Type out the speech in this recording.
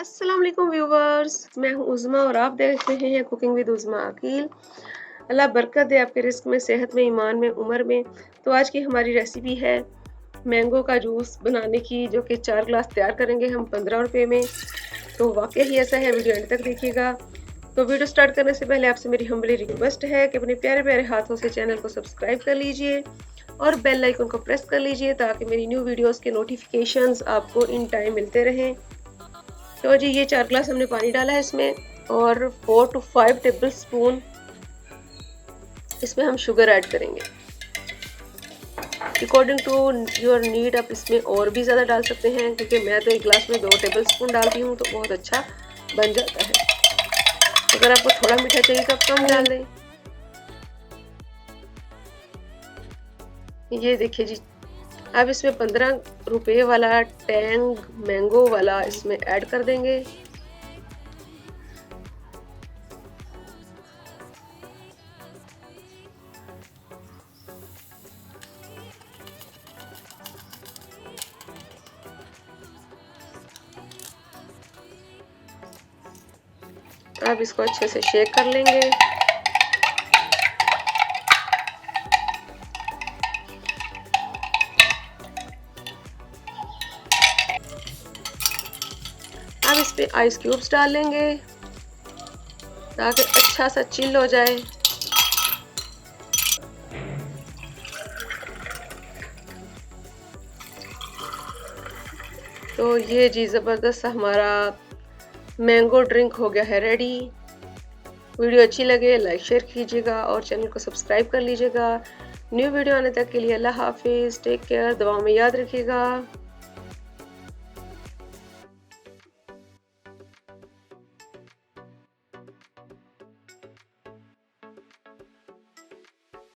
अस्सलाम वालेकुम व्यूवर्स, मैं हूँ उज़मा और आप देख रहे हैं कुकिंग विद उज़मा अकील। अल्लाह बरकत दे आपके रिस्क में, सेहत में, ईमान में, उम्र में। तो आज की हमारी रेसिपी है मैंगो का जूस बनाने की, जो कि 4 ग्लास तैयार करेंगे हम 15 रुपए में। तो वाकई ही ऐसा है, वीडियो एंड तक देखिएगा। तो वीडियो स्टार्ट करने से पहले आपसे मेरी हम्बली रिक्वेस्ट है कि अपने प्यारे प्यारे हाथों से चैनल को सब्सक्राइब कर लीजिए और बेल आइकन को प्रेस कर लीजिए ताकि मेरी न्यू वीडियोस के नोटिफिकेशंस आपको इन टाइम मिलते रहें। तो जी ये 4 ग्लास हमने पानी डाला है इसमें, और 4 to 5 टेबल स्पून इसमें हम शुगर ऐड करेंगे। अकॉर्डिंग टू योर नीड आप इसमें और भी ज़्यादा डाल सकते हैं, क्योंकि मैं तो एक ग्लास में 2 टेबल स्पून डालती हूँ तो बहुत अच्छा बन जाता है। अगर आपको थोड़ा मीठा चाहिए तो आप कम डाल दें। ये देखिए जी, अब इसमें 15 रुपए वाला टैंग मैंगो वाला इसमें ऐड कर देंगे। अब इसको अच्छे से शेक कर लेंगे। अब इस पे आइस क्यूब्स डाल लेंगे ताकि अच्छा सा चिल हो जाए। तो ये जी ज़बरदस्त हमारा मैंगो ड्रिंक हो गया है रेडी। वीडियो अच्छी लगे लाइक शेयर कीजिएगा और चैनल को सब्सक्राइब कर लीजिएगा। न्यू वीडियो आने तक के लिए अल्लाह हाफिज़, टेक केयर, दुआओं में याद रखिएगा।